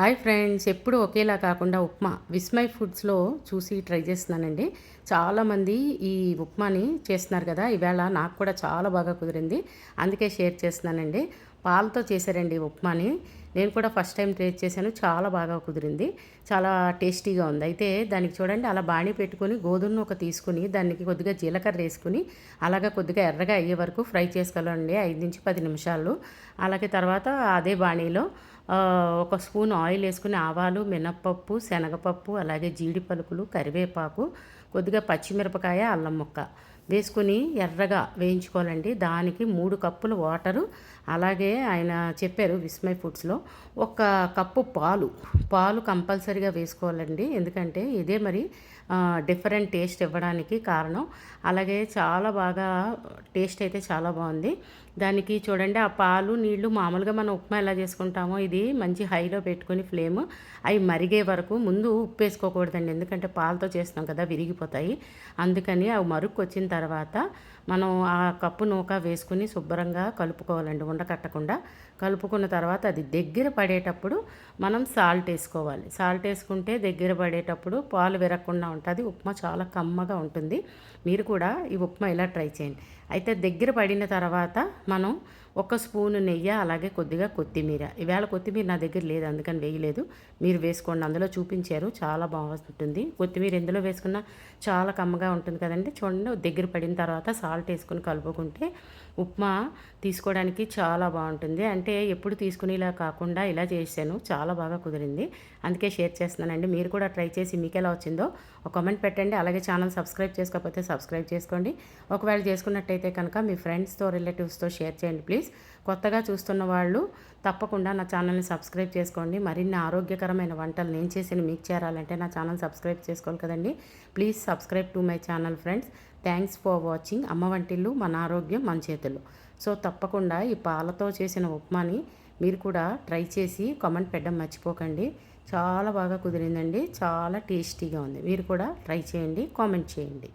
Hi friends, ఎప్పుడు ఒకేలా కాకుండా ఉప్మా విస్మయ్ ఫుడ్స్లో చూసి ట్రై చేస్తున్నానండి. చాలామంది ఈ ఉప్మాని చేస్తున్నారు కదా, ఈవేళ నాకు కూడా చాలా బాగా కుదిరింది. అందుకే షేర్ చేస్తున్నానండి. పాలతో చేశారండి ఈ ఉప్మాని. నేను కూడా ఫస్ట్ టైం టేస్ట్ చేశాను. చాలా బాగా కుదిరింది. చాలా టేస్టీగా ఉంది. అయితే దానికి చూడండి, అలా బాణీ పెట్టుకొని గోధుమ నూక తీసుకుని దానికి కొద్దిగా జీలకర్ర వేసుకుని అలాగా కొద్దిగా ఎర్రగా అయ్యే వరకు ఫ్రై చేసుకోవాలండి, 5 నుంచి 10 నిమిషాలు. అలాగే తర్వాత అదే బాణీలో ఒక స్పూన్ ఆయిల్ వేసుకుని ఆవాలు, మినప్పప్పు, శనగపప్పు, అలాగే జీడి పలుకులు, కరివేపాకు, కొద్దిగా పచ్చిమిరపకాయ, అల్లం ముక్క వేసుకుని ఎర్రగా వేయించుకోవాలండి. దానికి 3 కప్పులు వాటరు, అలాగే ఆయన చెప్పారు విస్మయ్ ఫుడ్స్లో 1 కప్పు పాలు కంపల్సరీగా వేసుకోవాలండి. ఎందుకంటే ఇదే మరి డిఫరెంట్ టేస్ట్ ఇవ్వడానికి కారణం. అలాగే చాలా బాగా టేస్ట్ అయితే చాలా బాగుంది. దానికి చూడండి, ఆ పాలు నీళ్లు మామూలుగా మనం ఉప్మా ఎలా చేసుకుంటామో ఇది మంచి హైలో పెట్టుకొని ఫ్లేమ్ అవి మరిగే వరకు. ముందు ఉప్పు వేసుకోకూడదండి, ఎందుకంటే పాలతో చేస్తాం కదా, విరిగిపోతాయి. అందుకని అవి మరుక్కు వచ్చిన తర్వాత మనం ఆ కప్పు నూక వేసుకుని శుభ్రంగా కలుపుకోవాలండి, ఉండకట్టకుండా. కలుపుకున్న తర్వాత అది దగ్గర పడేటప్పుడు మనం సాల్ట్ వేసుకోవాలి. సాల్ట్ వేసుకుంటే దగ్గర పడేటప్పుడు పాలు విరగకుండా ఉంటుంది, ఉప్మా చాలా కమ్మగా ఉంటుంది. మీరు కూడా ఈ ఉప్మా ఇలా ట్రై చేయండి. అయితే దగ్గర పడిన తర్వాత మనం 1 స్పూను నెయ్యి, అలాగే కొద్దిగా కొత్తిమీర. ఈవేళ కొత్తిమీర నా దగ్గర లేదు, అందుకని వేయలేదు. మీరు వేసుకోండి, అందులో చూపించారు, చాలా బాగుంటుంది. కొత్తిమీర ఎందులో వేసుకున్నా చాలా కమ్మగా ఉంటుంది కదండి. చూడండి, దగ్గర పడిన తర్వాత సాల్ట్ వేసుకుని కలుపుకుంటే ఉప్మా తీసుకోవడానికి చాలా బాగుంటుంది. అంటే ఎప్పుడు తీసుకునేలా కాకుండా ఇలా చేశాను, చాలా బాగా కుదిరింది. అందుకే షేర్ చేస్తున్నానండి. మీరు కూడా ట్రై చేసి మీకు ఎలా వచ్చిందో ఒక కామెంట్ పెట్టండి. అలాగే ఛానల్ సబ్స్క్రైబ్ చేసుకోకపోతే సబ్స్క్రైబ్ చేసుకోండి. ఒకవేళ చేసుకున్నట్టయితే కనుక మీ ఫ్రెండ్స్తో, రిలేటివ్స్తో షేర్ చేయండి ప్లీజ్. కొత్తగా చూస్తున్న వాళ్ళు తప్పకుండా నా ఛానల్ని సబ్స్క్రైబ్ చేసుకోండి. మరిన్ని ఆరోగ్యకరమైన వంటలు నేను చేసిన మీకు చేరాలంటే నా ఛానల్ సబ్స్క్రైబ్ చేసుకోవాలి కదండి. Please subscribe to my channel friends. Thanks for watching. అమ్మ వంటిల్లు, మన ఆరోగ్యం మన చేతుల్లో. సో తప్పకుండా ఈ పాలతో చేసిన ఉప్మాని మీరు కూడా ట్రై చేసి కామెంట్ పెట్టడం మర్చిపోకండి. చాలా బాగా కుదిరిందండి, చాలా టేస్టీగా ఉంది. మీరు కూడా ట్రై చేయండి, కామెంట్ చేయండి.